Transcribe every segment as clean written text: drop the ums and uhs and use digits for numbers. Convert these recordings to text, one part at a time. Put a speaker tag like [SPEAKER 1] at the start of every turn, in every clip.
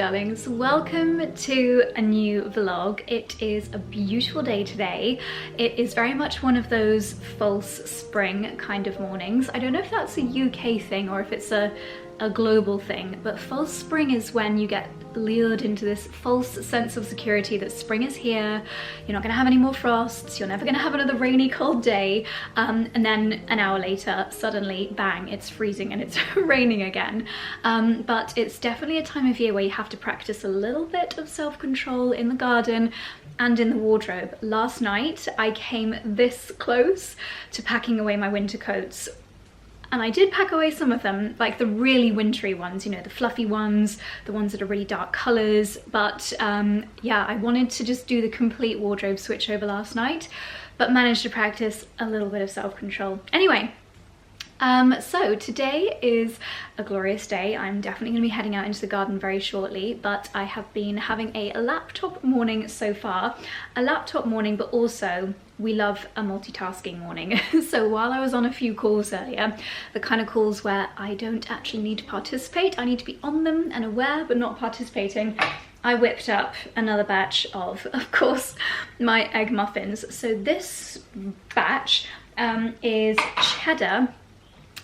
[SPEAKER 1] darlings, welcome to a new vlog. It is a beautiful day today. It is very much one of those false spring kind of mornings. I don't know if that's a UK thing or if it's a global thing, but false spring is when you get lured into this false sense of security that spring is here, you're not gonna have any more frosts, you're never gonna have another rainy cold day, and then an hour later suddenly bang, it's freezing and it's raining again. But it's definitely a time of year where you have to practice a little bit of self-control in the garden and in the wardrobe. Last night I came this close to packing away my winter coats. And I did pack away some of them, like the really wintry ones, you know, the fluffy ones, the ones that are really dark colours. But yeah, I wanted to just do the complete wardrobe switch over last night, but managed to practice a little bit of self-control. Anyway, so today is a glorious day. I'm definitely going to be heading out into the garden very shortly, but I have been having a laptop morning so far. A laptop morning, but also we love a multitasking morning. So while I was on a few calls earlier, the kind of calls where I don't actually need to participate, I need to be on them and aware but not participating, I whipped up another batch of course, my egg muffins. So this batch is cheddar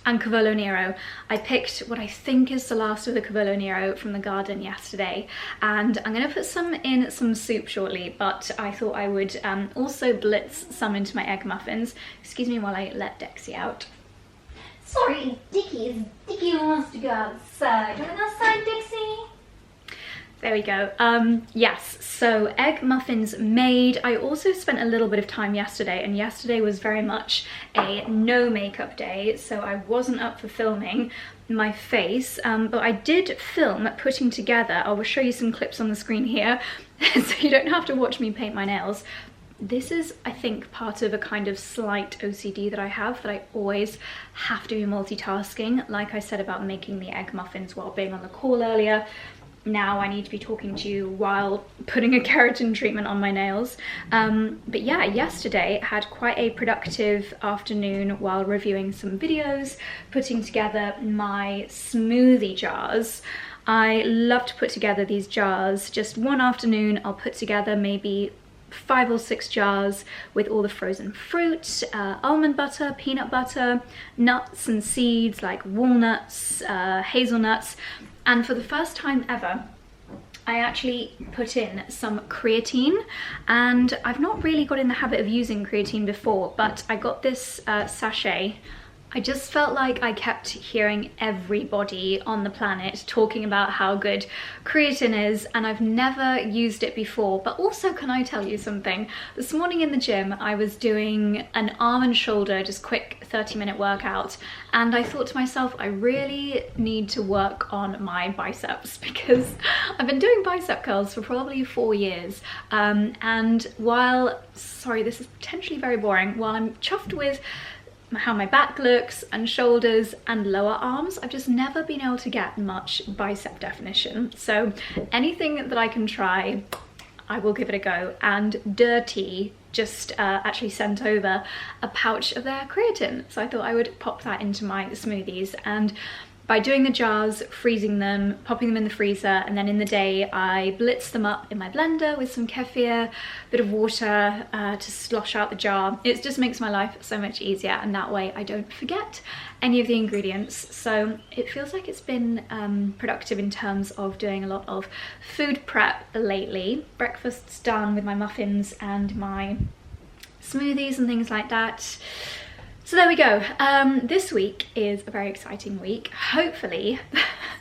[SPEAKER 1] and 𝑭𝒊𝒏𝒅 𝑴𝒆. I picked what I think is the last of the 𝑭𝒊𝒏𝒅 𝒆 from the garden yesterday, and I'm going to put some in some soup shortly, but I thought I would also blitz some into my egg muffins. Excuse me while I let Dexy out.
[SPEAKER 2] Sorry, Dickie wants to go outside. Want to go outside, Dixie?
[SPEAKER 1] There we go. Yes, so egg muffins made. I also spent a little bit of time yesterday, and yesterday was very much a no makeup day, so I wasn't up for filming my face, but I did film putting together. I will show you some clips on the screen here so you don't have to watch me paint my nails. This is, I think, part of a kind of slight OCD that I have, that I always have to be multitasking. Like I said about making the egg muffins while being on the call earlier, now I need to be talking to you while putting a keratin treatment on my nails. But yeah, yesterday I had quite a productive afternoon while reviewing some videos, putting together my smoothie jars. I love to put together these jars. Just one afternoon I'll put together maybe 5 or 6 jars with all the frozen fruit, almond butter, peanut butter, nuts and seeds like walnuts, hazelnuts. And for the first time ever, I actually put in some creatine, and I've not really got in the habit of using creatine before, but I got this sachet. I just felt like I kept hearing everybody on the planet talking about how good creatine is, and I've never used it before. But also, can I tell you something? This morning in the gym, I was doing an arm and shoulder, just quick 30-minute workout, and I thought to myself, I really need to work on my biceps, because I've been doing bicep curls for probably 4 years. And while, sorry, this is potentially very boring, while I'm chuffed with how my back looks and shoulders and lower arms, I've just never been able to get much bicep definition. So anything that I can try, I will give it a go. And Dirtea just actually sent over a pouch of their creatine, so I thought I would pop that into my smoothies. And by doing the jars, freezing them, popping them in the freezer, and then in the day I blitz them up in my blender with some kefir, bit of water to slosh out the jar. It just makes my life so much easier, and that way I don't forget any of the ingredients. So it feels like it's been productive in terms of doing a lot of food prep lately. Breakfast's done with my muffins and my smoothies and things like that. So there we go. This week is a very exciting week. Hopefully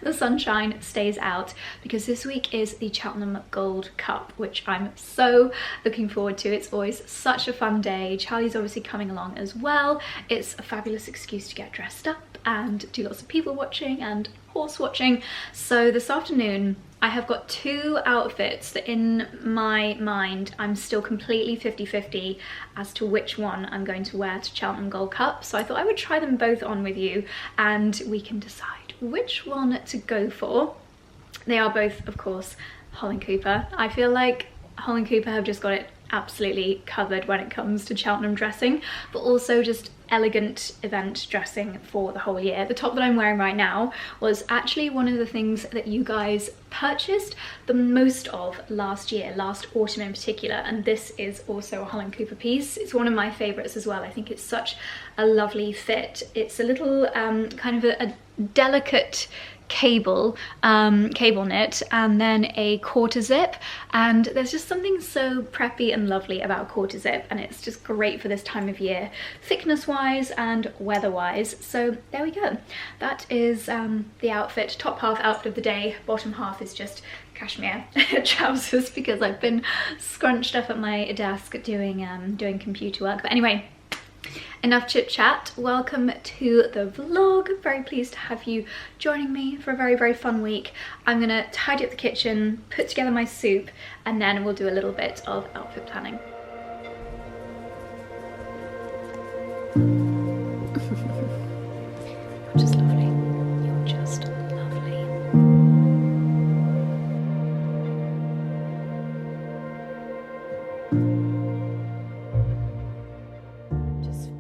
[SPEAKER 1] the sunshine stays out, because this week is the Cheltenham Gold Cup, which I'm so looking forward to. It's always such a fun day. Charlie's obviously coming along as well. It's a fabulous excuse to get dressed up and do lots of people watching and horse watching. So this afternoon I have got 2 outfits that in my mind I'm still completely 50-50 as to which one I'm going to wear to Cheltenham Gold Cup. So I thought I would try them both on with you and we can decide which one to go for. They are both, of course, Holland Cooper. I feel like Holland Cooper have just got it absolutely covered when it comes to Cheltenham dressing, but also just elegant event dressing for the whole year. The top that I'm wearing right now was actually one of the things that you guys purchased the most of last year, last autumn in particular, and this is also a Holland Cooper piece. It's one of my favorites as well. I think it's such a lovely fit. It's a little kind of a delicate cable knit, and then a quarter zip, and there's just something so preppy and lovely about quarter zip, and it's just great for this time of year, thickness wise and weather wise. So there we go, that is the outfit. Top half outfit of the day, bottom half is just cashmere trousers because I've been scrunched up at my desk doing computer work. But anyway, enough chit chat. Welcome to the vlog. Very pleased to have you joining me for a very, very fun week. I'm gonna tidy up the kitchen, put together my soup, and then we'll do a little bit of outfit planning. You're just lovely. You're just lovely.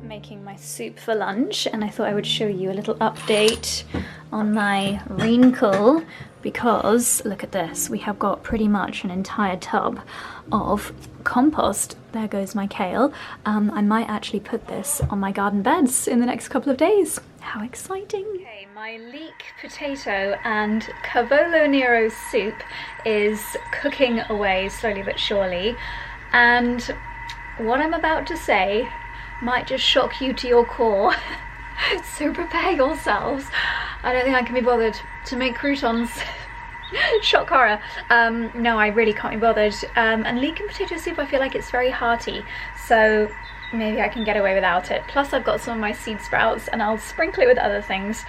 [SPEAKER 1] Making my soup for lunch, and I thought I would show you a little update on my wrinkle, because look at this, we have got pretty much an entire tub of compost. There goes my kale. I might actually put this on my garden beds in the next couple of days. How exciting. Okay, my leek potato and cavolo nero soup is cooking away slowly but surely, and what I'm about to say might just shock you to your core. So prepare yourselves. I don't think I can be bothered to make croutons. Shock horror. No, I really can't be bothered. And leek and potato soup, I feel like it's very hearty, so maybe I can get away without it. Plus I've got some of my seed sprouts and I'll sprinkle it with other things.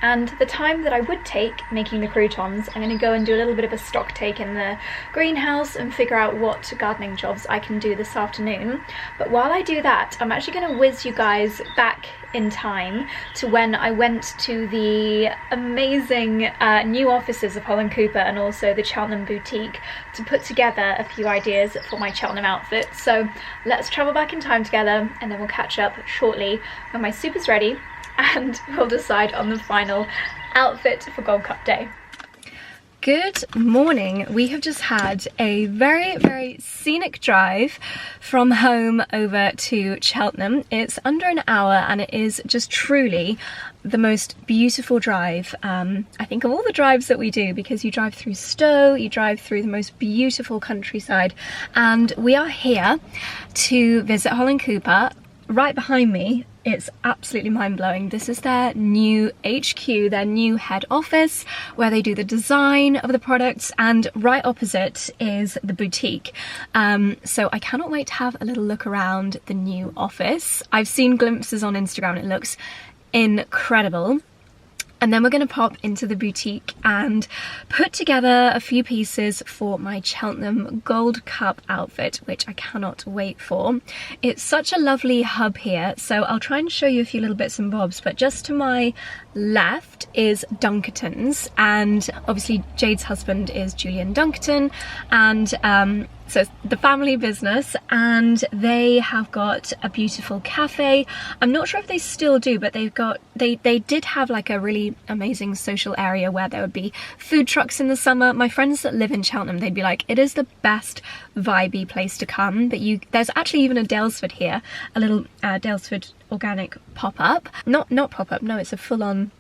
[SPEAKER 1] And the time that I would take making the croutons, I'm going to go and do a little bit of a stock take in the greenhouse and figure out what gardening jobs I can do this afternoon. But while I do that, I'm actually going to whiz you guys back in time to when I went to the amazing new offices of Holland Cooper and also the Cheltenham boutique to put together a few ideas for my Cheltenham outfit. So let's travel back in time together, and then we'll catch up shortly when my soup is ready, and we'll decide on the final outfit for Gold Cup day. Good morning. We have just had a very, very scenic drive from home over to Cheltenham. It's under an hour, and it is just truly the most beautiful drive, I think, of all the drives that we do, because you drive through Stowe, you drive through the most beautiful countryside, and we are here to visit Holland Cooper. Right behind me, it's absolutely mind-blowing. This is their new HQ, their new head office, where they do the design of the products, and right opposite is the boutique. So I cannot wait to have a little look around the new office. I've seen glimpses on Instagram, it looks incredible. And then we're going to pop into the boutique and put together a few pieces for my Cheltenham Gold Cup outfit, which I cannot wait for. It's such a lovely hub here, so I'll try and show you a few little bits and bobs, but just to my left is Dunkerton's, and obviously Jade's husband is Julian Dunkerton, and so it's the family business, and they have got a beautiful cafe. I'm not sure if they still do, but they did have like a really amazing social area where there would be food trucks in the summer. My friends that live in Cheltenham, they'd be like, it is the best vibey place to come. But there's actually even a Daylesford here, a little Daylesford organic pop-up. Not pop-up, no, it's a full-on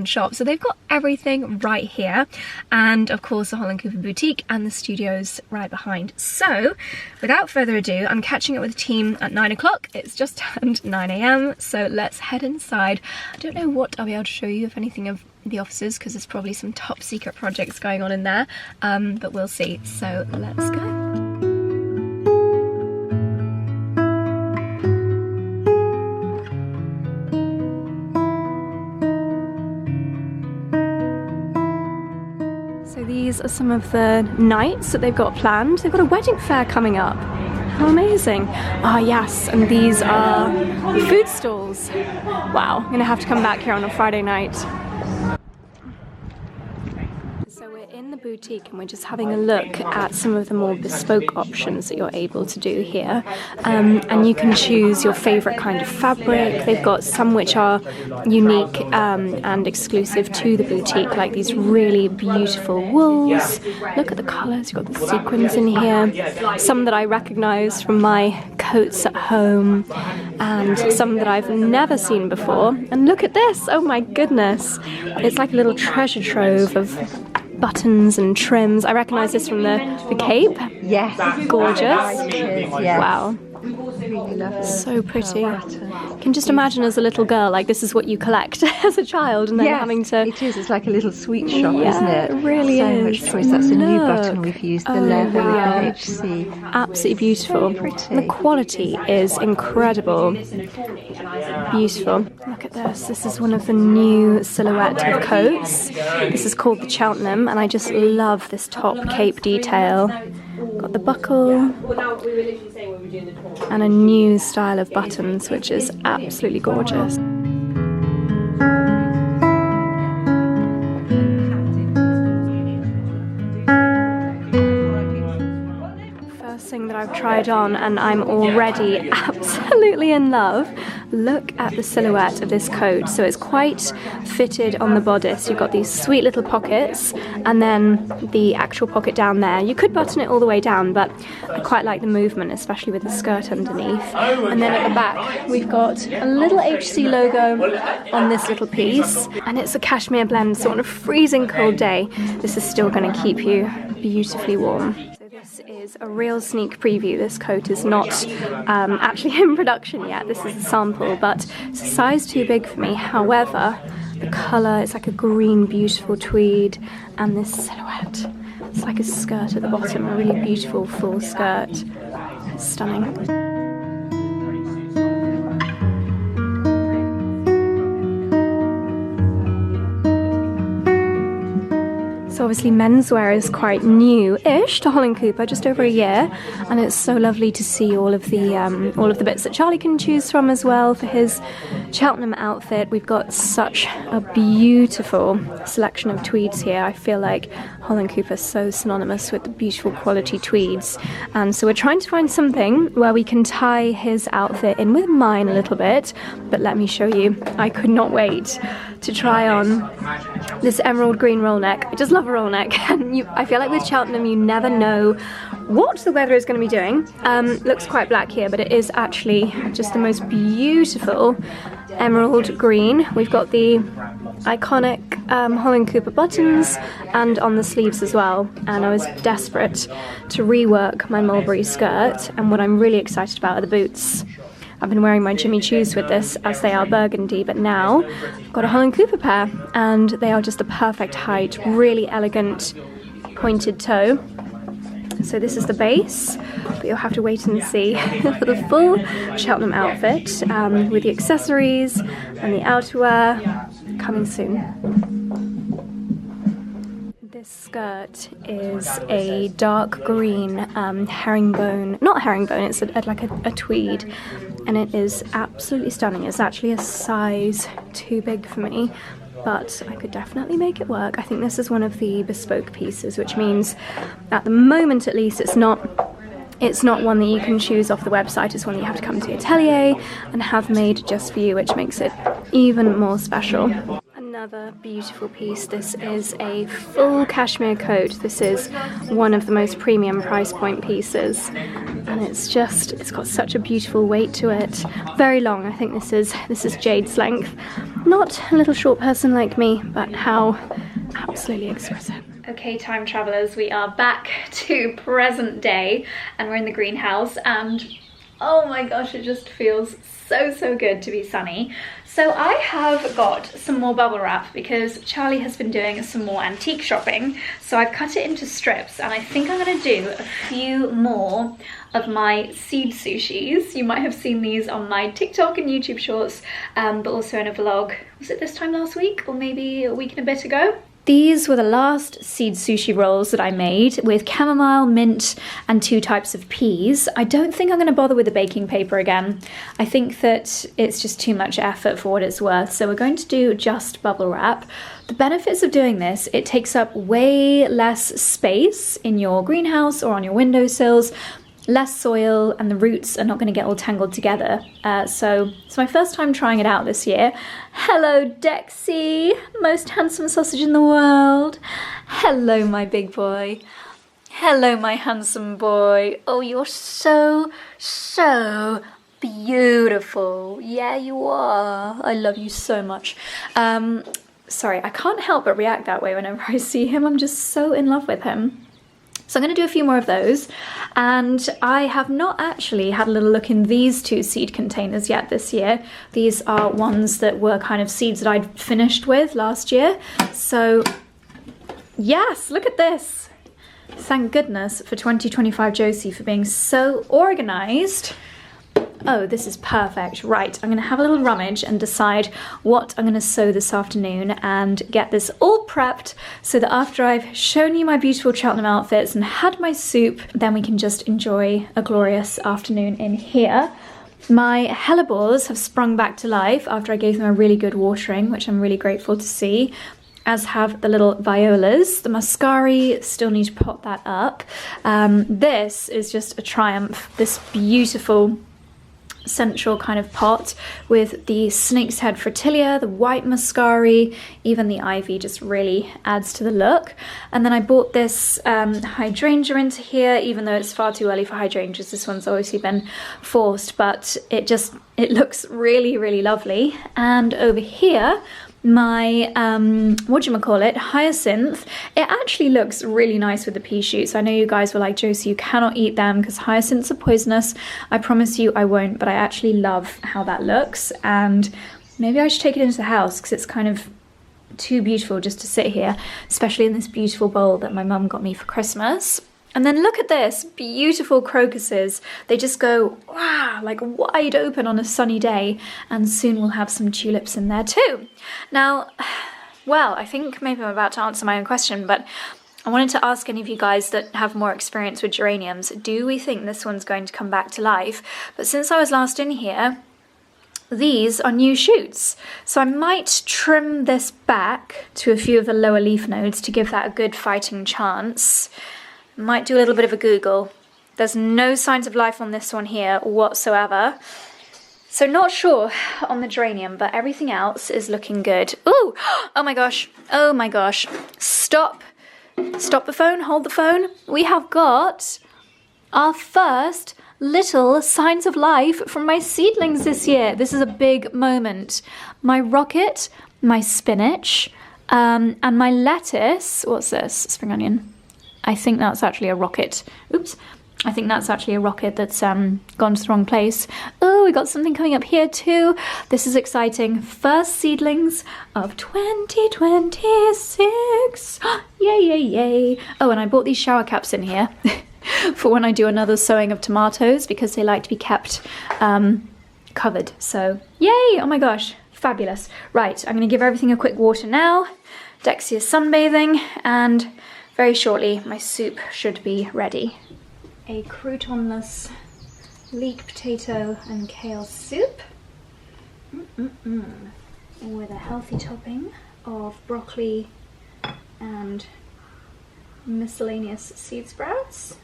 [SPEAKER 1] shop. So they've got everything right here, and of course the Holland Cooper boutique and the studios right behind. So without further ado, I'm catching up with the team at 9 o'clock. It's just turned 9 AM, so let's head inside. I don't know what I'll be able to show you, if anything, of the offices, because there's probably some top secret projects going on in there, but we'll see. So let's go. These are some of the nights that they've got planned. They've got a wedding fair coming up. How amazing. Ah, yes, and these are food stalls. Wow, I'm gonna have to come back here on a Friday night. So we're in the boutique, and we're just having a look at some of the more bespoke options that you're able to do here. And you can choose your favourite kind of fabric. They've got some which are unique and exclusive to the boutique, like these really beautiful wools. Look at the colours, you've got the sequins in here. Some that I recognise from my coats at home, and some that I've never seen before. And look at this, oh my goodness. It's like a little treasure trove of buttons and trims. I recognise this from the cape.
[SPEAKER 3] Yes.
[SPEAKER 1] Gorgeous.
[SPEAKER 3] Yes.
[SPEAKER 1] Wow.
[SPEAKER 3] Really lovely.
[SPEAKER 1] So pretty. Can just imagine as a little girl, like this is what you collect as a child, and then having to...
[SPEAKER 3] It is. It's like a little sweet shop, isn't it?
[SPEAKER 1] It really
[SPEAKER 3] so
[SPEAKER 1] is.
[SPEAKER 3] So much choice. That's a new button we've used, the leather with the HC.
[SPEAKER 1] Absolutely beautiful.
[SPEAKER 3] Pretty.
[SPEAKER 1] The quality is incredible. Beautiful. Look at this. This is one of the new silhouette of coats. This is called the Cheltenham, and I just love this top cape detail. Got the buckle and a new style of buttons, which is absolutely gorgeous. First thing that I've tried on, and I'm already absolutely in love. Look at the silhouette of this coat. So it's quite fitted on the bodice. You've got these sweet little pockets, and then the actual pocket down there. You could button it all the way down, but I quite like the movement, especially with the skirt underneath. And then at the back, we've got a little HC logo on this little piece, and it's a cashmere blend, so on a freezing cold day, this is still going to keep you beautifully warm. This is a real sneak preview. This coat is not actually in production yet. This is a sample, but it's a size too big for me. However, the colour, it's like a green, beautiful tweed, and this silhouette, it's like a skirt at the bottom, a really beautiful full skirt. It's stunning. So obviously menswear is quite new-ish to Holland Cooper, just over a year, and it's so lovely to see all of the bits that Charlie can choose from as well for his Cheltenham outfit. We've got such a beautiful selection of tweeds here. I feel like Holland Cooper is so synonymous with the beautiful quality tweeds, and so we're trying to find something where we can tie his outfit in with mine a little bit. But let me show you, I could not wait to try on this emerald green roll neck. I just love a roll neck, and I feel like with Cheltenham you never know what the weather is going to be doing. Looks quite black here, but it is actually just the most beautiful emerald green. We've got the iconic Holland Cooper buttons and on the sleeves as well, and I was desperate to rework my mulberry skirt, and what I'm really excited about are the boots. I've been wearing my Jimmy Choos with this as they are burgundy, but now I've got a Holland Cooper pair, and they are just the perfect height, really elegant pointed toe. So this is the base, but you'll have to wait and see for the full Cheltenham outfit with the accessories and the outerwear coming soon. This skirt is a dark green herringbone, not herringbone, it's like a tweed, and it is absolutely stunning. It's actually a size too big for me, but I could definitely make it work. I think this is one of the bespoke pieces, which means at the moment at least it's not one that you can choose off the website. It's one that you have to come to the atelier and have made just for you, which makes it even more special. Another beautiful piece. This is a full cashmere coat. This is one of the most premium price point pieces, and it's got such a beautiful weight to it. Very long. I think this is Jade's length. Not a little short person like me, but how absolutely exquisite. Okay, time travelers, we are back to present day, and we're in the greenhouse, and oh my gosh, it just feels so good to be sunny. So I have got some more bubble wrap because Charlie has been doing some more antique shopping. So I've cut it into strips, and I think I'm gonna do a few more of my seed sushis. You might have seen these on my TikTok and YouTube shorts, but also in a vlog. Was it this time last week or maybe a week and a bit ago? These were the last seed sushi rolls that I made with chamomile, mint, and 2 types of peas. I don't think I'm going to bother with the baking paper again. I think that it's just too much effort for what it's worth. So we're going to do just bubble wrap. The benefits of doing this, it takes up way less space in your greenhouse or on your windowsills, less soil, and the roots are not going to get all tangled together. So it's my first time trying it out this year. Hello, Dexy, most handsome sausage in the world. Hello, my big boy. Hello, my handsome boy. Oh, you're so, so beautiful. Yeah, you are. I love you so much. Sorry, I can't help but react that way whenever I see him. I'm just so in love with him. So I'm going to do a few more of those, and I have not actually had a little look in these 2 seed containers yet this year. These are ones that were kind of seeds that I'd finished with last year. So yes, look at this. Thank goodness for 2025 Josie for being so organized. Oh, this is perfect. Right, I'm going to have a little rummage and decide what I'm going to sew this afternoon and get this all prepped so that after I've shown you my beautiful Cheltenham outfits and had my soup, then we can just enjoy a glorious afternoon in here. My hellebores have sprung back to life after I gave them a really good watering, which I'm really grateful to see, as have the little violas. The muscari, still need to pot that up. This is just a triumph, this beautiful central kind of pot with the snake's head fritilia, the white muscari, even the ivy just really adds to the look. And then I bought this hydrangea into here, even though it's far too early for hydrangeas. This one's obviously been forced, but it looks really, really lovely. And over here, my 𝑭𝒊𝒂𝒕𝒖𝒓𝒆 hyacinth. It actually looks really nice with the pea shoots. I know you guys were like, Josie, you cannot eat them because hyacinths are poisonous. I promise you I won't, but I actually love how that looks, and maybe I should take it into the house because it's kind of too beautiful just to sit here, especially in this beautiful bowl that my mum got me for Christmas. And then look at this, beautiful crocuses. They just go, wow, like wide open on a sunny day, and soon we'll have some tulips in there too. Now, well, I think maybe I'm about to answer my own question, but I wanted to ask any of you guys that have more experience with geraniums, do we think this one's going to come back to life? But since I was last in here, these are new shoots. So I might trim this back to a few of the lower leaf nodes to give that a good fighting chance. Might do a little bit of a Google. There's no signs of life on this one here whatsoever. So not sure on the geranium, but everything else is looking good. Ooh, oh my gosh, oh my gosh. Stop the phone, hold the phone. We have got our first little signs of life from my seedlings this year. This is a big moment. My rocket, my spinach, and my lettuce. What's this? Spring onion. I think that's actually a rocket. Oops. I think that's actually a rocket that's gone to the wrong place. Oh, we got something coming up here too. This is exciting. First seedlings of 2026. Yay, yay, yay. Oh, and I bought these shower caps in here for when I do another sowing of tomatoes because they like to be kept covered. So, yay. Oh my gosh. Fabulous. Right, I'm going to give everything a quick water now. Dexy is sunbathing, and very shortly my soup should be ready. A croutonless leek potato and kale soup with a healthy topping of broccoli and miscellaneous seed sprouts,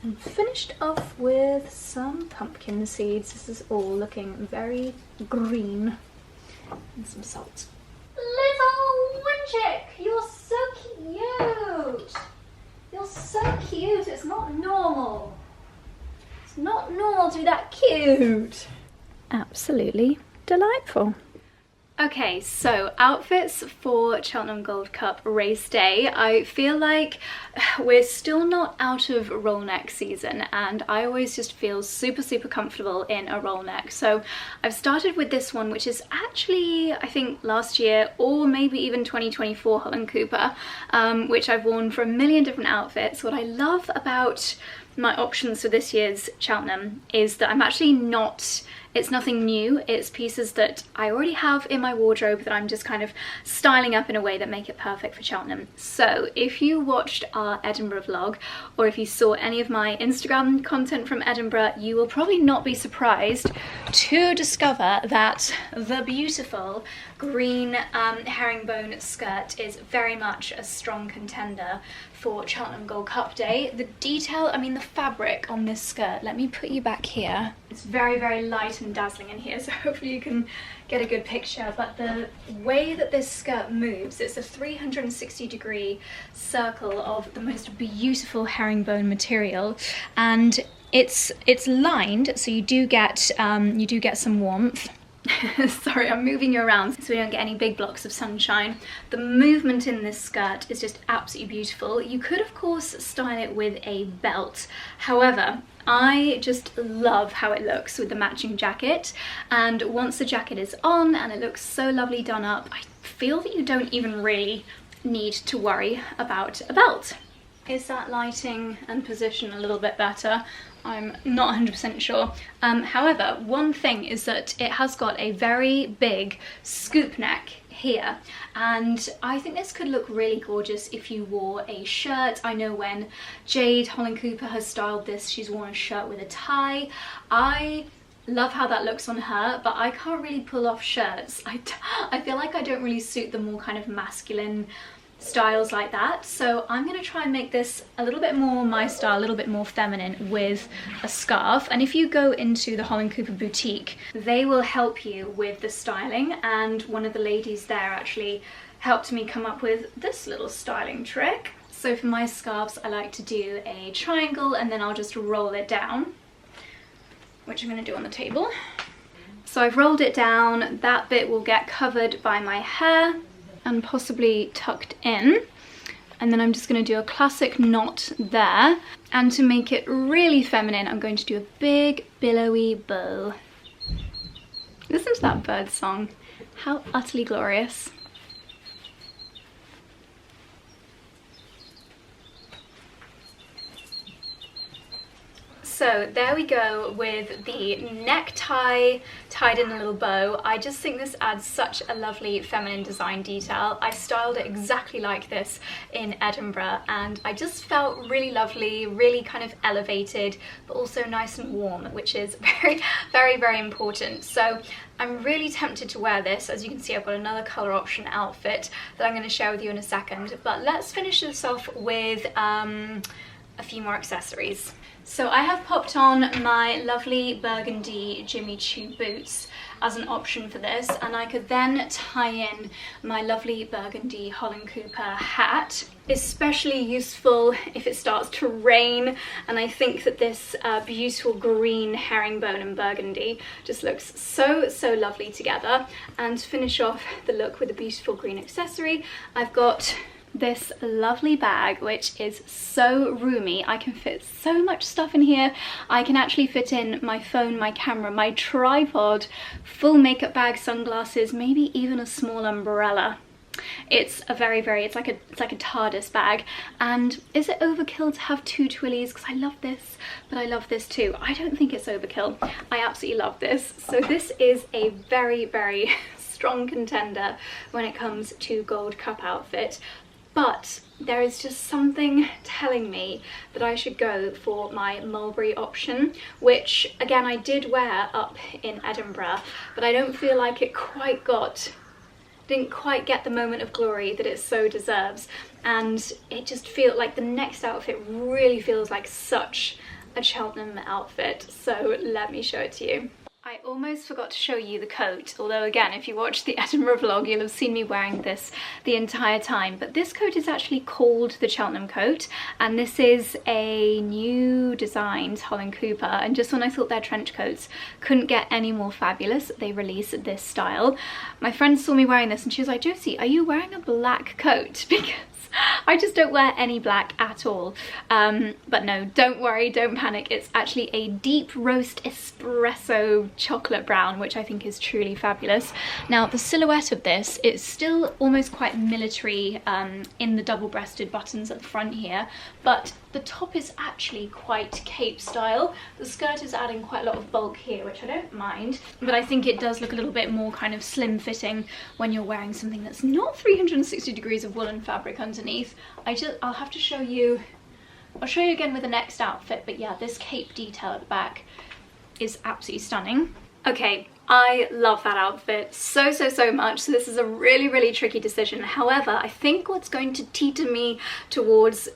[SPEAKER 1] and finished off with some pumpkin seeds. This is all looking very green, and some salt. Little Winchick, you're so cute. You're so cute. It's not normal. It's not normal to be that cute. Absolutely delightful. Okay, so outfits for Cheltenham Gold Cup race day. I feel like we're still not out of roll neck season, and I always just feel super, super comfortable in a roll neck. So I've started with this one, which is actually, I think, last year or maybe even 2024 Holland Cooper, which I've worn for a million different outfits. What I love about my options for this year's Cheltenham is that I'm actually not, it's nothing new, it's pieces that I already have in my wardrobe that I'm just kind of styling up in a way that make it perfect for Cheltenham. So if you watched our Edinburgh vlog, or if you saw any of my Instagram content from Edinburgh, you will probably not be surprised to discover that the beautiful green herringbone skirt is very much a strong contender for Cheltenham Gold Cup Day. The detail, I mean the fabric on this skirt, let me put you back here. It's very, very light and dazzling in here, so hopefully you can get a good picture, but the way that this skirt moves, it's a 360-degree circle of the most beautiful herringbone material, and it's lined, so you do get some warmth. Sorry, I'm moving you around so we don't get any big blocks of sunshine. The movement in this skirt is just absolutely beautiful. You could of course style it with a belt, however I just love how it looks with the matching jacket, and once the jacket is on and it looks so lovely done up, I feel that you don't even really need to worry about a belt. Is that lighting and position a little bit better? I'm not 100% sure. However, one thing is that it has got a very big scoop neck here, and I think this could look really gorgeous if you wore a shirt. I know when Jade, Holland Cooper, has styled this, she's worn a shirt with a tie. I love how that looks on her, but I can't really pull off shirts. I feel like I don't really suit the more kind of masculine styles like that, so I'm going to try and make this a little bit more my style, a little bit more feminine with a scarf. And if you go into the Holland Cooper boutique, they will help you with the styling, and one of the ladies there actually helped me come up with this little styling trick. So for my scarves I like to do a triangle and then I'll just roll it down, which I'm going to do on the table. So I've rolled it down, that bit will get covered by my hair and possibly tucked in, and then I'm just going to do a classic knot there, and to make it really feminine I'm going to do a big billowy bow. Listen to that bird song, how utterly glorious. So there we go with the necktie tied in a little bow. I just think this adds such a lovely feminine design detail. I styled it exactly like this in Edinburgh and I just felt really lovely, really kind of elevated, but also nice and warm, which is very, very, very important. So I'm really tempted to wear this. As you can see, I've got another colour option outfit that I'm going to share with you in a second. But let's finish this off with a few more accessories. So I have popped on my lovely burgundy Jimmy Choo boots as an option for this, and I could then tie in my lovely burgundy Holland Cooper hat. Especially useful if it starts to rain, and I think that this beautiful green herringbone and burgundy just looks so, so lovely together. And to finish off the look with a beautiful green accessory, I've got this lovely bag, which is so roomy. I can fit so much stuff in here. I can actually fit in my phone, my camera, my tripod, full makeup bag, sunglasses, maybe even a small umbrella. It's a very, very, it's like a TARDIS bag. And is it overkill to have two twillies? Because I love this, but I love this too. I don't think it's overkill. I absolutely love this. So this is a very, very strong contender when it comes to Gold Cup outfit. But there is just something telling me that I should go for my mulberry option, which again I did wear up in Edinburgh, but I don't feel like it didn't quite get the moment of glory that it so deserves. And it just feels like the next outfit really feels like such a Cheltenham outfit. So let me show it to you. I almost forgot to show you the coat, although again, if you watch the Edinburgh vlog, you'll have seen me wearing this the entire time. But this coat is actually called the Cheltenham coat, and this is a new designed Holland Cooper. And just when I thought their trench coats couldn't get any more fabulous, they released this style. My friend saw me wearing this and she was like, Josie, are you wearing a black coat? Because I just don't wear any black at at all. But no, don't worry, don't panic. It's actually a deep roast espresso chocolate brown, which I think is truly fabulous. Now the silhouette of this is still almost quite military in the double-breasted buttons at the front here, but the top is actually quite cape style. The skirt is adding quite a lot of bulk here, which I don't mind, but I think it does look a little bit more kind of slim fitting when you're wearing something that's not 360 degrees of woolen fabric underneath. I'll have to show you, I'll show you again with the next outfit, but yeah, this cape detail at the back is absolutely stunning. Okay, I love that outfit so much, so this is a really tricky decision. However, I think what's going to teeter me towards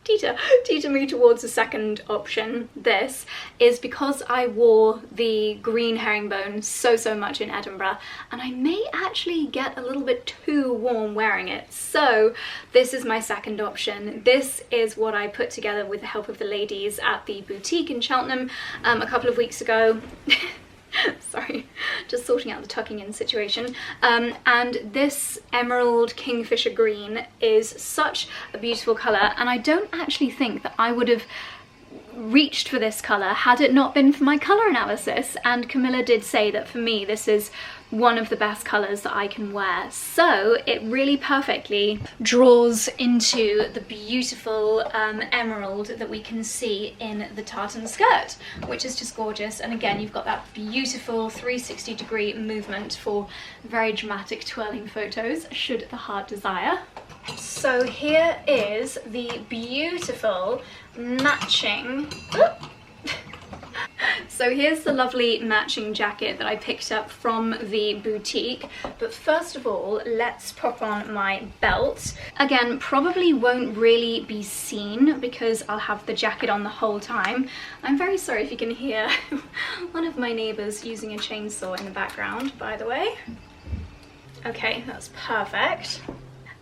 [SPEAKER 1] teeter me towards the second option, this, is because I wore the green herringbone so much in Edinburgh, and I may actually get a little bit too warm wearing it. So this is my second option. This is what I put together with the help of the ladies at the boutique in Cheltenham a couple of weeks ago. Sorry, just sorting out the tucking in situation. And this emerald kingfisher green is such a beautiful colour, and I don't actually think that I would have reached for this colour had it not been for my colour analysis, and Camilla did say that for me this is one of the best colours that I can wear. So it really perfectly draws into the beautiful emerald that we can see in the tartan skirt, which is just gorgeous. And again, you've got that beautiful 360 degree movement for very dramatic twirling photos, should the heart desire. So here is the beautiful matching, so here's the lovely matching jacket that I picked up from the boutique. But first of all, let's pop on my belt. Again, probably won't really be seen because I'll have the jacket on the whole time. I'm very sorry if you can hear one of my neighbours using a chainsaw in the background, by the way. Okay, that's perfect.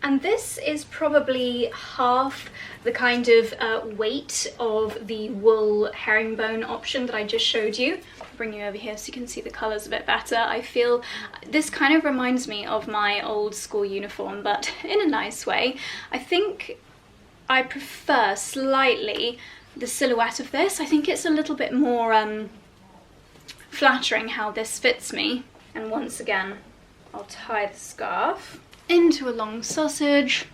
[SPEAKER 1] And this is probably half the kind of weight of the wool herringbone option that I just showed you. I'll bring you over here so you can see the colours a bit better. I feel this kind of reminds me of my old school uniform, but in a nice way. I think I prefer slightly the silhouette of this. I think it's a little bit more flattering how this fits me. And once again, I'll tie the scarf into a long sausage.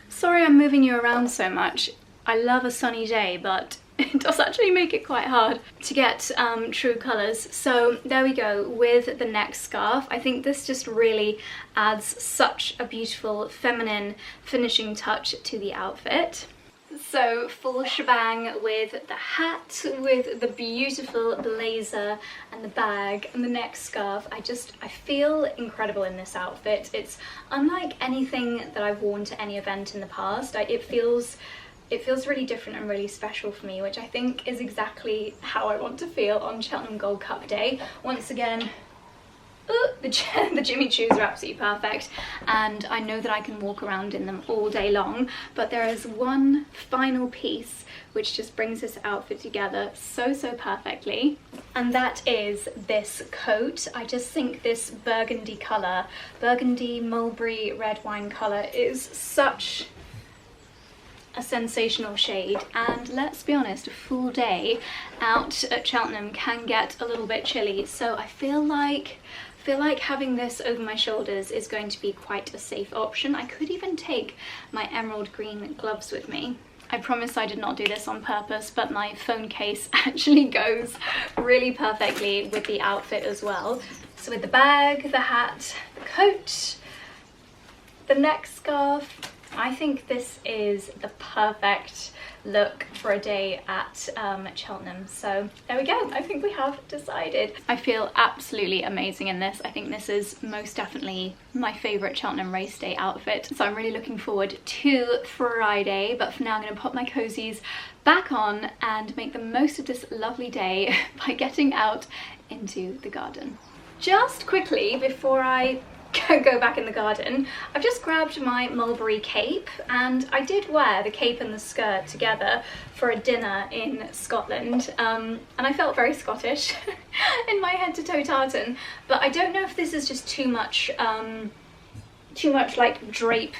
[SPEAKER 1] Sorry I'm moving you around so much. I love a sunny day, but it does actually make it quite hard to get true colours. So there we go with the neck scarf. I think this just really adds such a beautiful feminine finishing touch to the outfit. So full shebang with the hat, with the beautiful blazer and the bag and the neck scarf. I feel incredible in this outfit. It's unlike anything that I've worn to any event in the past. It feels really different and really special for me, which I think is exactly how I want to feel on Cheltenham Gold Cup day. Once again, the Jimmy Choos are absolutely perfect, and I know that I can walk around in them all day long, but there is one final piece which just brings this outfit together so perfectly, and that is this coat. I just think this burgundy colour, burgundy mulberry red wine colour, is such a sensational shade, and let's be honest, a full day out at Cheltenham can get a little bit chilly, so I feel like having this over my shoulders is going to be quite a safe option. I could even take my emerald green gloves with me. I promise I did not do this on purpose, but my phone case actually goes really perfectly with the outfit as well. So with the bag, the hat, the coat, the neck scarf, I think this is the perfect look for a day at Cheltenham. So there we go, I think we have decided. I feel absolutely amazing in this. I think this is most definitely my favourite Cheltenham race day outfit. So I'm really looking forward to Friday, but for now I'm going to pop my cozies back on and make the most of this lovely day by getting out into the garden. Just quickly before I go back in the garden, I've just grabbed my mulberry cape, and I did wear the cape and the skirt together for a dinner in Scotland, and I felt very Scottish in my head to toe tartan, but I don't know if this is just too much too much like drape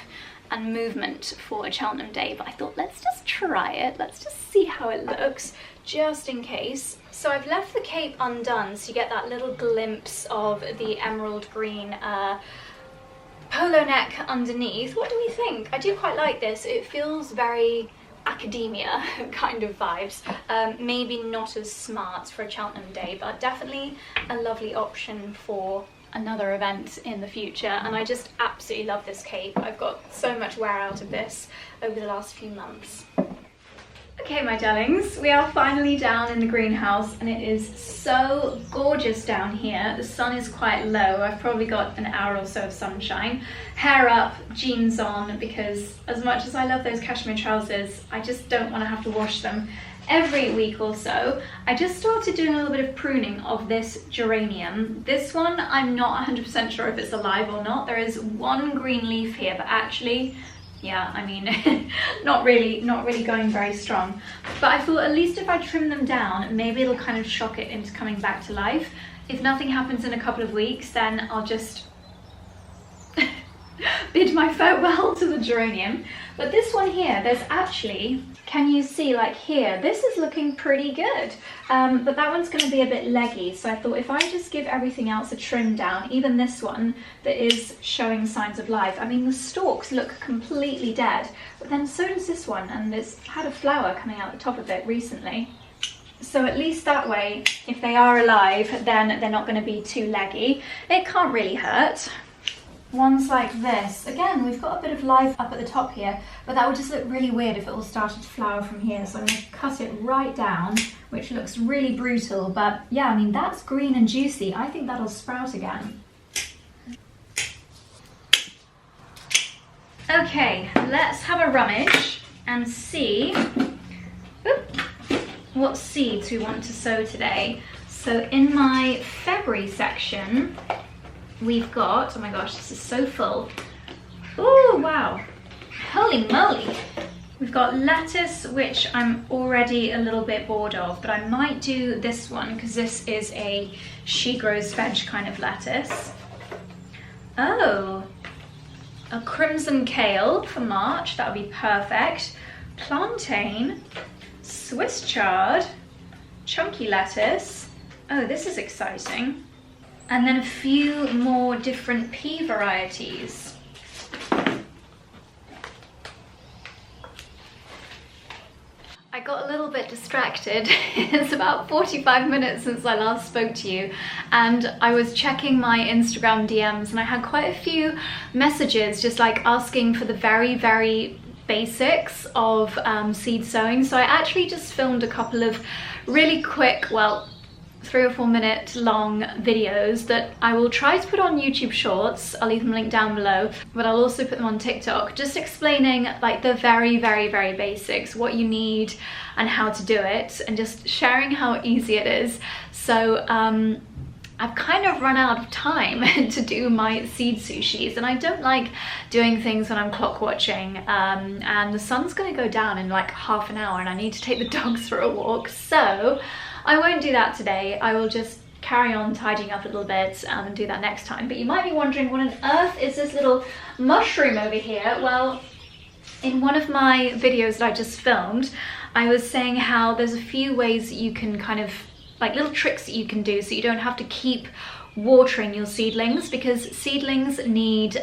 [SPEAKER 1] and movement for a Cheltenham day, but I thought let's just try it. Let's just see how it looks, just in case. So I've left the cape undone so you get that little glimpse of the emerald green polo neck underneath. What do we think? I do quite like this. It feels very academia kind of vibes. Maybe not as smart for a Cheltenham day, but definitely a lovely option for another event in the future. And I just absolutely love this cape. I've got so much wear out of this over the last few months. Okay, my darlings, we are finally down in the greenhouse and it is so gorgeous down here. The sun is quite low. I've probably got an hour or so of sunshine. Hair up, jeans on, because as much as I love those cashmere trousers, I just don't want to have to wash them every week or so. I just started doing a little bit of pruning of this geranium. This one, I'm not 100% sure if it's alive or not. There is one green leaf here, but actually, yeah, I mean, not really going very strong. But I thought at least if I trim them down, maybe it'll kind of shock it into coming back to life. If nothing happens in a couple of weeks, then I'll just bid my farewell to the geranium. But this one here, there's actually, can you see, like here, this is looking pretty good. But that one's going to be a bit leggy, so I thought if I just give everything else a trim down, even this one that is showing signs of life, I mean the stalks look completely dead, but then so does this one, and it's had a flower coming out the top of it recently. So at least that way, if they are alive, then they're not going to be too leggy. It can't really hurt. Ones like this, again, we've got a bit of life up at the top here, but that would just look really weird if it all started to flower from here. So I'm going to cut it right down, which looks really brutal, but yeah, I mean, that's green and juicy. I think that'll sprout again. Okay, let's have a rummage and see what seeds we want to sow today. So in my February section, we've got, oh my gosh, this is so full. Oh, wow. Holy moly. We've got lettuce, which I'm already a little bit bored of, but I might do this one because this is a 𝑭𝒊𝒏𝒅 kind of lettuce. Oh, a crimson kale for March, that would be perfect. Plantain, Swiss chard, chunky lettuce. Oh, this is exciting. And then a few more different pea varieties. I got a little bit distracted. It's about 45 minutes since I last spoke to you, and I was checking my Instagram DMs and I had quite a few messages just like asking for the very basics of seed sowing. So I actually just filmed a couple of really quick, well, 3 or 4 minute long videos that I will try to put on YouTube Shorts. I'll leave them linked down below, but I'll also put them on TikTok, just explaining like the very basics, what you need and how to do it, and just sharing how easy it is. So I've kind of run out of time to do my seed sushis, and I don't like doing things when I'm clock watching, and the sun's going to go down in like half an hour and I need to take the dogs for a walk, so I won't do that today. I will just carry on tidying up a little bit and do that next time. But you might be wondering, what on earth is this little mushroom over here? Well, in one of my videos that I just filmed, I was saying how there's a few ways that you can kind of, like little tricks that you can do so you don't have to keep watering your seedlings, because seedlings need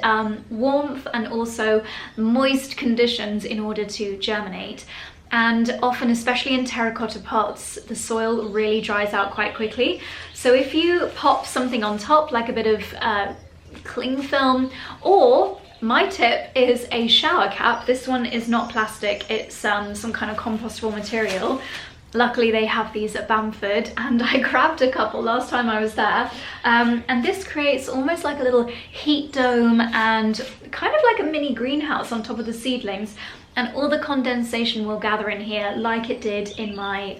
[SPEAKER 1] warmth and also moist conditions in order to germinate. And often, especially in terracotta pots, the soil really dries out quite quickly. So if you pop something on top, like a bit of cling film, or my tip is a shower cap. This one is not plastic, it's some kind of compostable material. Luckily they have these at Bamford, and I grabbed a couple last time I was there. And this creates almost like a little heat dome and kind of like a mini greenhouse on top of the seedlings. And all the condensation will gather in here like it did in my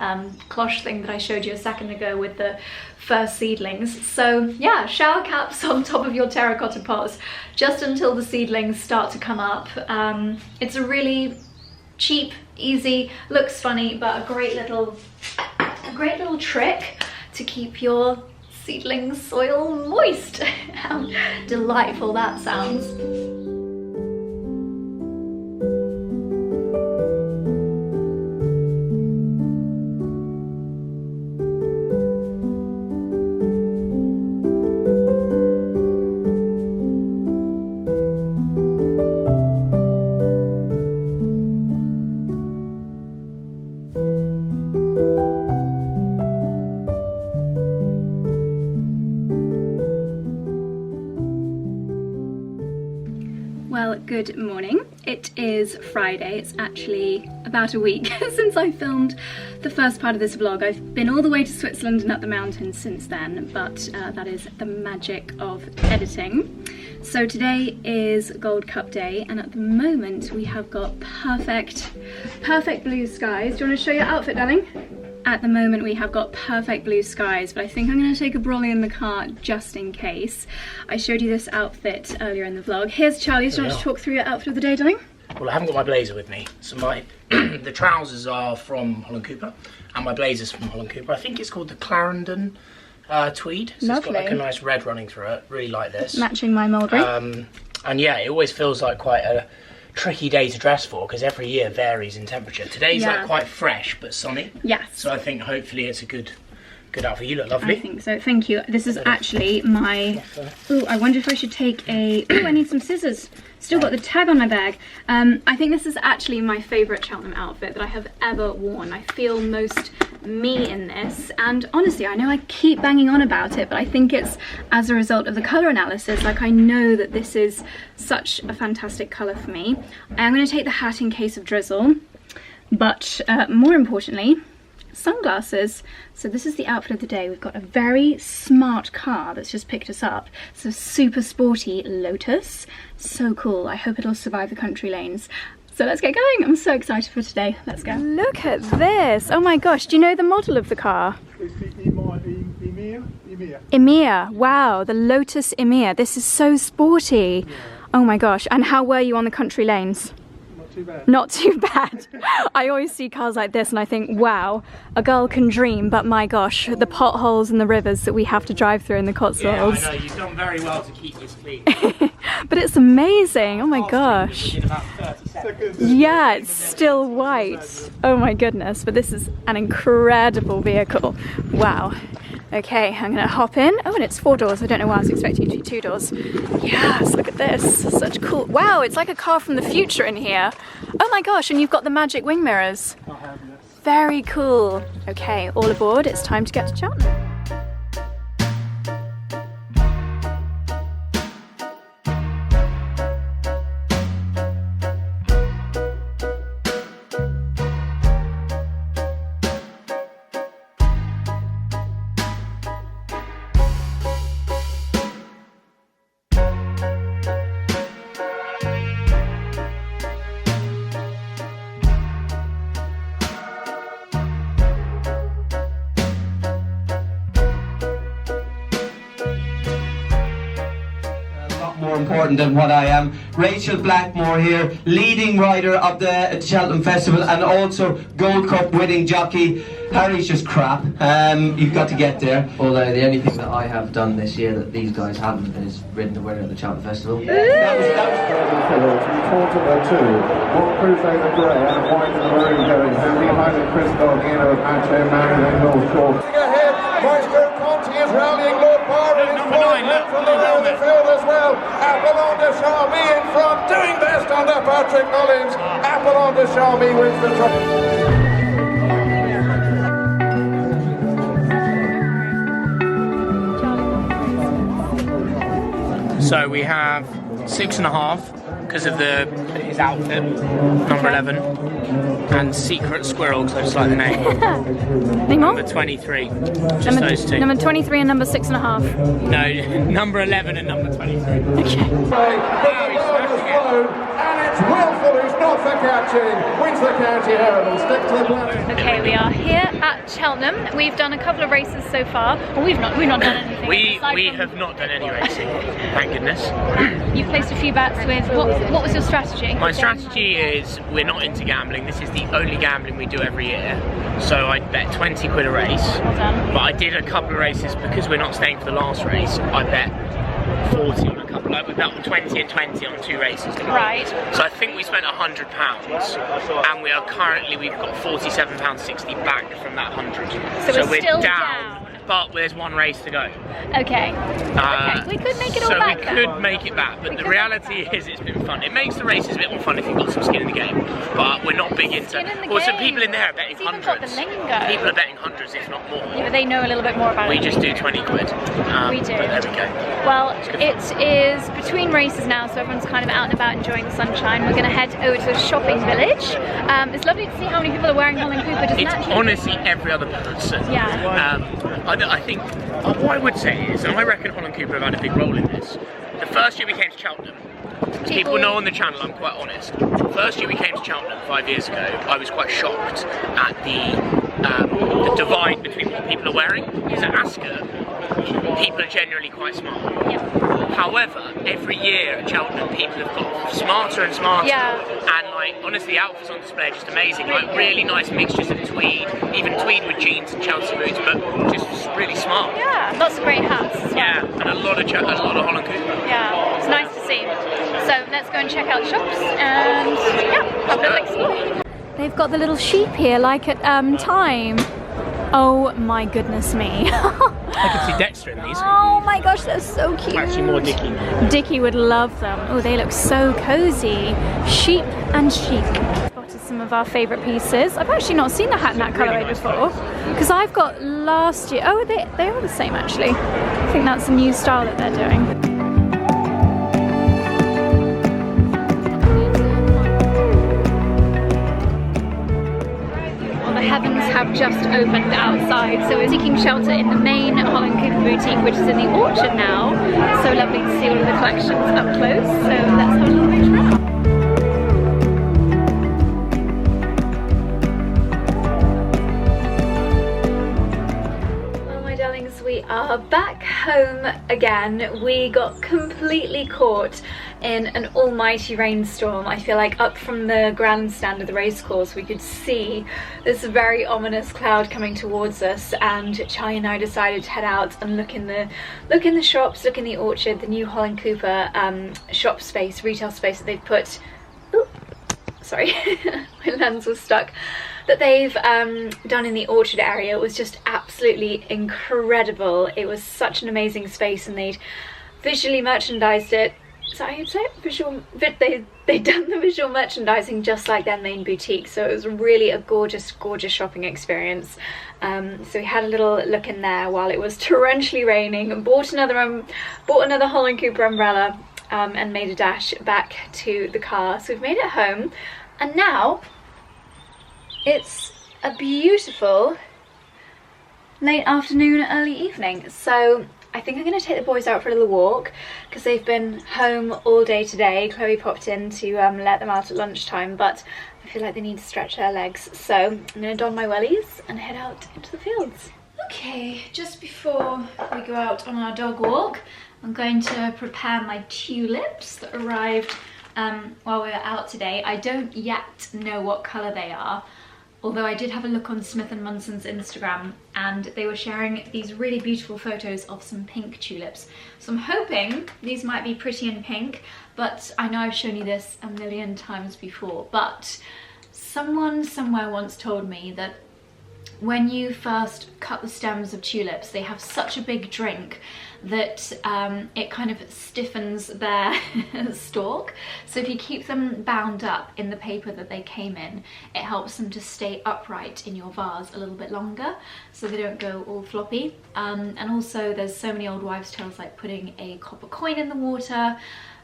[SPEAKER 1] cloche thing that I showed you a second ago with the first seedlings. So yeah, shower caps on top of your terracotta pots just until the seedlings start to come up. It's a really cheap, easy, looks funny, but a great little trick to keep your seedling soil moist. How delightful that sounds. good morning. It is Friday. It's actually about a week since I filmed the first part of this vlog. I've been all the way to Switzerland and up the mountains since then, but that is the magic of editing. So today is Gold Cup day, and at the moment we have got perfect blue skies. Do you want to show your outfit, darling? At the moment we have got perfect blue skies, but I think I'm going to take a brolly in the car just in case. I showed you this outfit earlier in the vlog. Here's Charlie. Do you want to talk through your outfit of the day, darling?
[SPEAKER 4] Well, I haven't got my blazer with me, so the trousers are from Holland Cooper, and my blazer's from Holland Cooper. I think it's called the Clarendon tweed. So
[SPEAKER 1] Lovely.
[SPEAKER 4] It's got like a nice red running through it. Really like this.
[SPEAKER 1] Matching my mulberry.
[SPEAKER 4] And yeah, it always feels like quite a tricky day to dress for because every year varies in temperature. Today's like quite fresh but sunny. Yes. So I think hopefully it's a good outfit. You look lovely.
[SPEAKER 1] I think so. Thank you. This is actually my. Oh, I wonder if I should take a. Oh, I need some scissors. Still got the tag on my bag. I think this is actually my favourite Cheltenham outfit that I have ever worn. I feel most me in this, and honestly I know I keep banging on about it, but I think it's as a result of the colour analysis. Like, I know that this is such a fantastic colour for me. I'm going to take the hat in case of drizzle, but more importantly, sunglasses. So this is the outfit of the day. We've got a very smart car that's just picked us up. It's a super sporty Lotus. So cool. I hope it'll survive the country lanes. So let's get going. I'm so excited for today. Let's go. Look at this. Oh my gosh. Do you know the model of the car?
[SPEAKER 5] It's the 𝑭𝒆𝒂𝒕𝒖𝒓𝒆𝒅.
[SPEAKER 1] 𝑭𝒆𝒂𝒕𝒖𝒓𝒆𝒅. Wow, the Lotus 𝑭𝒆𝒂𝒕𝒖𝒓𝒆. This is so sporty.
[SPEAKER 5] Yeah.
[SPEAKER 1] Oh my gosh. And how were you on the country lanes?
[SPEAKER 5] Not too bad.
[SPEAKER 1] Not too bad. I always see cars like this and I think, wow, a girl can dream, but my gosh, the potholes and the rivers that we have to drive through in the Cotswolds.
[SPEAKER 4] Yeah, I know, you've done very well to keep this clean.
[SPEAKER 1] But it's amazing. Oh my gosh.
[SPEAKER 4] In about 30 seconds.
[SPEAKER 1] Yeah, it's still white. Oh my goodness, but this is an incredible vehicle. Wow. Okay, I'm gonna hop in. Oh, and it's 4 doors. I don't know why I was expecting it to be 2 doors. Yes, look at this. Such cool. Wow, it's like a car from the future in here. Oh my gosh, and you've got the magic wing mirrors.
[SPEAKER 5] I have, yes.
[SPEAKER 1] Very cool. Okay, all aboard. It's time to get to Cheltenham.
[SPEAKER 6] More important than what I am. Rachel Blackmore here, leading rider of the Cheltenham Festival and also Gold Cup winning jockey. Harry's just crap. You've got to get there.
[SPEAKER 7] Although the only thing that I have done this year that these guys haven't is ridden the winner at the Cheltenham Festival.
[SPEAKER 5] That was 𝑭𝒊𝒏𝒅 and white and maroon going. And behind it, Chris Dogino of Hatcher, Marion North Shore. Ahead, 𝑭𝒆𝒂𝒕𝒖𝒓𝒆𝒅 is low par in his forward left from the rear of the field as well. 𝑭𝒊𝒏𝒅 in front, doing best under Patrick Mullins. 𝑭𝒊𝒏𝒅 wins the trophy.
[SPEAKER 4] So we have 6.5 because of his outfit, number 11, and Secret Squirrel because I just like the name.
[SPEAKER 1] Any more?
[SPEAKER 4] Number 23, just those two.
[SPEAKER 1] Number 23 and number 6.5.
[SPEAKER 4] No, number 11 and number 23.
[SPEAKER 1] Okay.
[SPEAKER 4] Wow, he's smashing it.
[SPEAKER 5] And it's Wilful who's not for catching, wins the County Herald. Stick to the plan.
[SPEAKER 1] Okay, we are here at Cheltenham. We've done a couple of races so far. Well, we've not done anything.
[SPEAKER 4] We have not done any racing, thank goodness.
[SPEAKER 1] You've placed a few bets with, what was your strategy?
[SPEAKER 4] My strategy is we're not into gambling. This is the only gambling we do every year. So I bet 20 quid a race.
[SPEAKER 1] Well done.
[SPEAKER 4] But I did a couple of races because we're not staying for the last race. I bet 40 on a couple, like we bet 20 and 20 on 2 races.
[SPEAKER 1] Right.
[SPEAKER 4] So I think we spent £100 and we've got £47.60 back from that 100.
[SPEAKER 1] So we're
[SPEAKER 4] we're
[SPEAKER 1] still
[SPEAKER 4] down but there's one race to go.
[SPEAKER 1] Okay. Okay. We could make it all back.
[SPEAKER 4] So we could make it back, but the reality is it's been fun. It makes the races a bit more fun if you've got some skin in the game, but we're not big into... Well, some people in there are betting hundreds. People are betting hundreds, if not more.
[SPEAKER 1] Yeah, but they know a little bit more about it.
[SPEAKER 4] We just do 20 quid.
[SPEAKER 1] We do.
[SPEAKER 4] But there we go.
[SPEAKER 1] Well, it is between races now, so everyone's kind of out and about enjoying the sunshine. We're going to head over to a shopping village. It's lovely to see how many people are wearing Holland Cooper.
[SPEAKER 4] It's honestly every other person.
[SPEAKER 1] Yeah.
[SPEAKER 4] I think what I would say is, and I reckon Holland Cooper have had a big role in this. The first year we came to Cheltenham, as people know on the channel, I'm quite honest. The first year we came to Cheltenham 5 years ago, I was quite shocked at the divide between what people are wearing. Because at 𝑭𝒆𝒂𝒕𝒖𝒓𝒆, people are generally quite smart.
[SPEAKER 1] Yeah.
[SPEAKER 4] However, every year at Cheltenham, people have got smarter and smarter. Yeah. And like, honestly, the outfits on display are just amazing. Like really nice mixtures of tweed, even tweed with jeans and Chelsea boots, but just really smart.
[SPEAKER 1] Yeah, lots of great hats as well.
[SPEAKER 4] Yeah, and a lot of Holland Cooper.
[SPEAKER 1] Yeah, it's nice to see. So let's go and check out the shops and yeah, have a little explore. They've got the little sheep here, like at Time. Oh my goodness me.
[SPEAKER 4] I can see Dexter in these.
[SPEAKER 1] Oh my gosh, they're so cute.
[SPEAKER 4] Actually more Dickie.
[SPEAKER 1] Dickie would love them. Oh, they look so cozy. Sheep and sheep. Spotted some of our favourite pieces. I've actually not seen the hat in that colourway before. Because I've got last year. Oh, they are the same actually. I think that's a new style that they're doing. Heavens have just opened outside, so we're seeking shelter in the main Holland Cooper boutique, which is in the orchard now. So lovely to see all of the collections up close, so let's have a little bit around. Well, my darlings, we are back home again. We got completely caught in an almighty rainstorm. I feel like up from the grandstand of the racecourse we could see this very ominous cloud coming towards us, and Charlie and I decided to head out and look in the shops, look in the orchard, the new Holland Cooper shop space, retail space that they've put. Ooh, sorry, my lens was stuck. That they've done in the orchard area. It was just absolutely incredible. It was such an amazing space, and they'd visually merchandised it. So I would say they'd done the visual merchandising just like their main boutique, so it was really a gorgeous shopping experience. So we had a little look in there while it was torrentially raining, and bought another Holland Cooper umbrella, and made a dash back to the car. So we've made it home, and now it's a beautiful late afternoon, early evening. So I think I'm going to take the boys out for a little walk because they've been home all day today. Chloe popped in to let them out at lunchtime, but I feel like they need to stretch their legs. So I'm going to don my wellies and head out into the fields. Okay, just before we go out on our dog walk, I'm going to prepare my tulips that arrived while we were out today. I don't yet know what colour they are, although I did have a look on Smith & Munson's Instagram, and they were sharing these really beautiful photos of some pink tulips. So I'm hoping these might be pretty in pink, but I know I've shown you this a million times before, but someone somewhere once told me that when you first cut the stems of tulips, they have such a big drink that it kind of stiffens their stalk. So if you keep them bound up in the paper that they came in, it helps them to stay upright in your vase a little bit longer, so they don't go all floppy. And also there's so many old wives' tales like putting a copper coin in the water.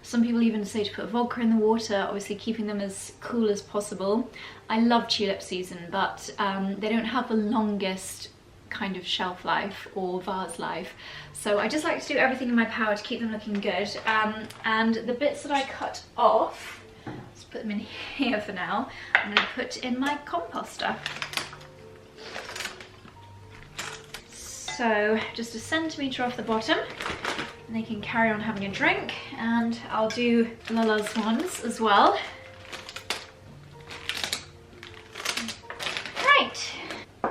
[SPEAKER 1] Some people even say to put vodka in the water, obviously keeping them as cool as possible. I love tulip season, but they don't have the longest kind of shelf life or vase life. So I just like to do everything in my power to keep them looking good. And the bits that I cut off, let's put them in here for now, I'm going to put in my composter. So just a centimetre off the bottom, and they can carry on having a drink, and I'll do Lala's ones as well. Right,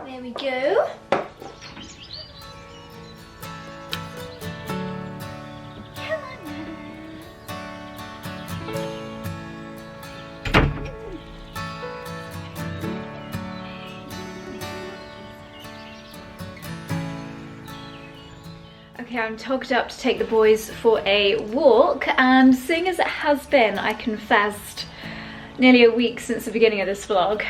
[SPEAKER 1] there we go. Okay, I'm togged up to take the boys for a walk, and seeing as it has been, I confessed, nearly a week since the beginning of this vlog,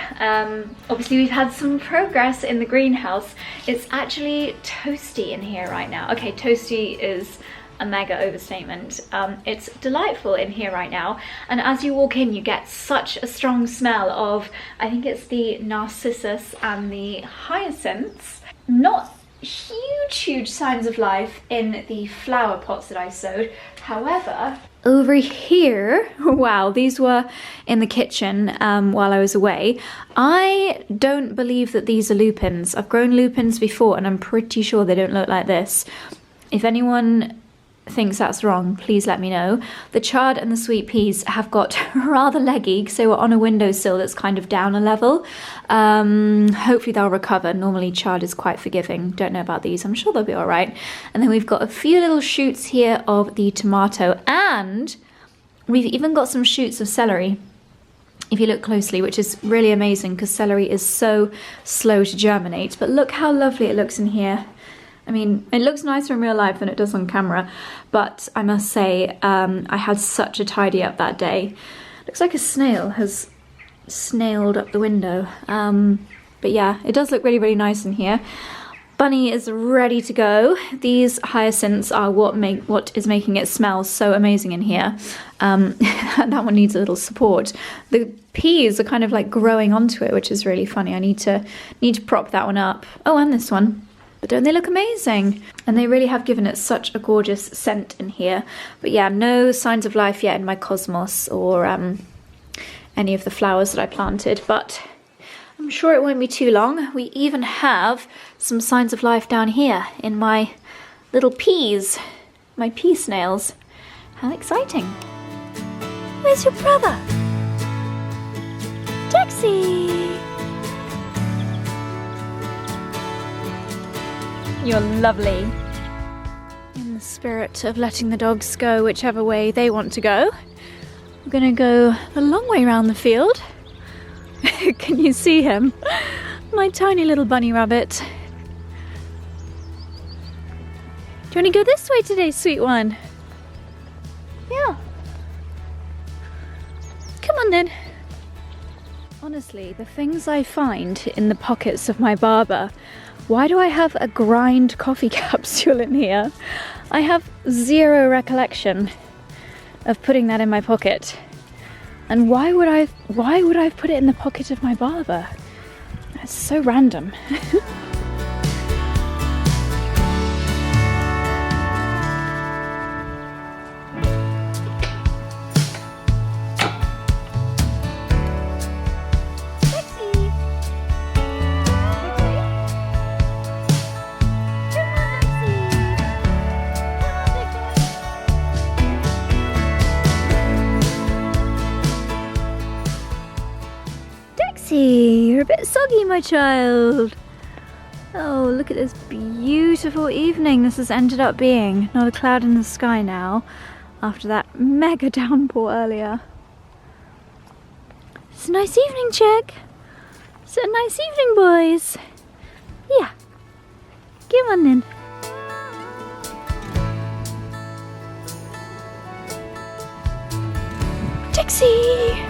[SPEAKER 1] obviously we've had some progress in the greenhouse. It's actually toasty in here right now. Okay, toasty is a mega overstatement. It's delightful in here right now, and as you walk in you get such a strong smell of, I think it's the narcissus and the hyacinths. Not huge signs of life in the flower pots that I sowed. However, over here, wow, these were in the kitchen while I was away. I don't believe that these are lupins. I've grown lupins before and I'm pretty sure they don't look like this. If anyone thinks that's wrong, please let me know. The chard and the sweet peas have got rather leggy because they were on a windowsill that's kind of down a level. Hopefully they'll recover. Normally chard is quite forgiving. Don't know about these. I'm sure they'll be all right. And then we've got a few little shoots here of the tomato, and we've even got some shoots of celery if you look closely, which is really amazing because celery is so slow to germinate. But look how lovely it looks in here. I mean, it looks nicer in real life than it does on camera, but I must say, I had such a tidy up that day. Looks like a snail has snailed up the window. But yeah, it does look really nice in here. Bunny is ready to go. These hyacinths are what is making it smell so amazing in here. That one needs a little support. The peas are kind of like growing onto it, which is really funny. I need to prop that one up. Oh, and this one. But don't they look amazing? And they really have given it such a gorgeous scent in here. But yeah, no signs of life yet in my cosmos or any of the flowers that I planted, but I'm sure it won't be too long. We even have some signs of life down here in my little peas, my pea snails. How exciting. Where's your brother? Taxi! You're lovely. In the spirit of letting the dogs go whichever way they want to go, we're gonna go a long way around the field. Can you see him? My tiny little bunny rabbit. Do you want to go this way today, sweet one? Yeah. Come on then. Honestly, the things I find in the pockets of my Barber. Why do I have a grind coffee capsule in here? I have zero recollection of putting that in my pocket. And why would I have put it in the pocket of my Barber? That's so random. You're a bit soggy, my child. Oh, look at this beautiful evening this has ended up being. Not a cloud in the sky now after that mega downpour earlier. It's a nice evening, Chick. It's a nice evening, boys. Yeah. Come on then. Dixie!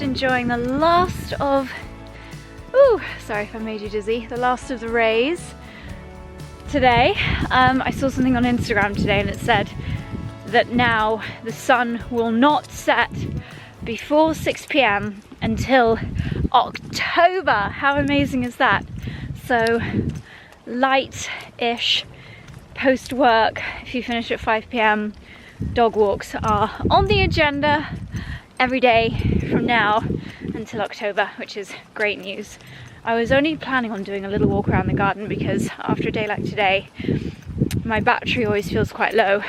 [SPEAKER 1] Enjoying the last of, ooh, sorry if I made you dizzy, the last of the rays today. I saw something on Instagram today and it said that now the sun will not set before 6 p.m. until October. How amazing is that? So light-ish post-work, if you finish at 5 p.m, dog walks are on the agenda every day from now until October, which is great news. I was only planning on doing a little walk around the garden because after a day like today, my battery always feels quite low.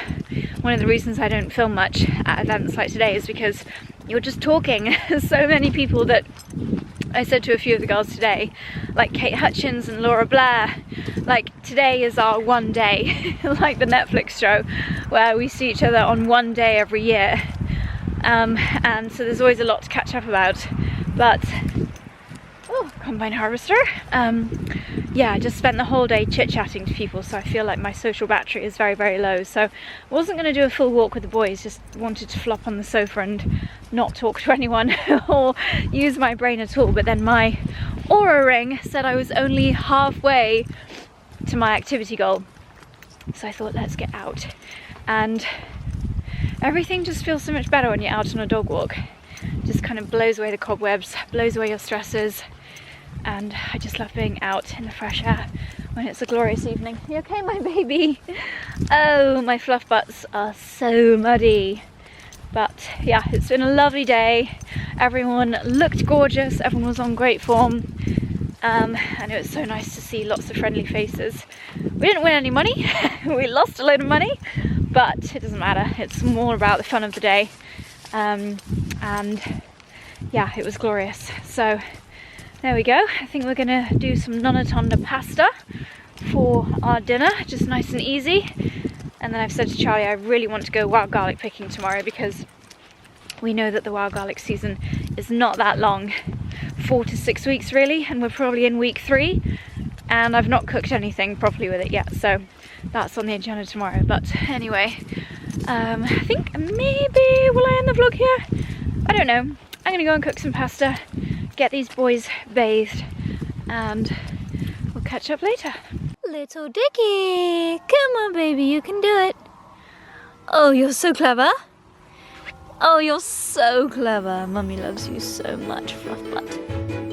[SPEAKER 1] One of the reasons I don't film much at events like today is because you're just talking. So many people that I said to a few of the girls today, like Kate Hutchins and Laura Blair, like today is our one day, like the Netflix show where we see each other on one day every year. And so there's always a lot to catch up about. But oh, combine harvester. Yeah, I just spent the whole day chit-chatting to people, so I feel like my social battery is very, very low. So I wasn't going to do a full walk with the boys, just wanted to flop on the sofa and not talk to anyone or use my brain at all. But then my Aura ring said I was only halfway to my activity goal. So I thought, let's get out. And everything just feels so much better when you're out on a dog walk. Just kind of blows away the cobwebs, blows away your stresses. And I just love being out in the fresh air when it's a glorious evening. You okay, my baby? Oh, my fluff butts are so muddy. But yeah, it's been a lovely day. Everyone looked gorgeous, everyone was on great form. And it was so nice to see lots of friendly faces. We didn't win any money, we lost a load of money, but it doesn't matter. It's more about the fun of the day. And yeah, it was glorious. So there we go. I think we're gonna do some nonnatonda pasta for our dinner, just nice and easy. And then I've said to Charlie I really want to go wild garlic picking tomorrow, because we know that the wild garlic season is not that long, 4 to 6 weeks really, and we're probably in week 3, and I've not cooked anything properly with it yet, so that's on the agenda tomorrow. But anyway, I think maybe will I end the vlog here? I don't know. I'm gonna go and cook some pasta, get these boys bathed, and we'll catch up later. Little Dickie, come on baby, you can do it. Oh, you're so clever. Oh, you're so clever. Mummy loves you so much, Fluff Butt.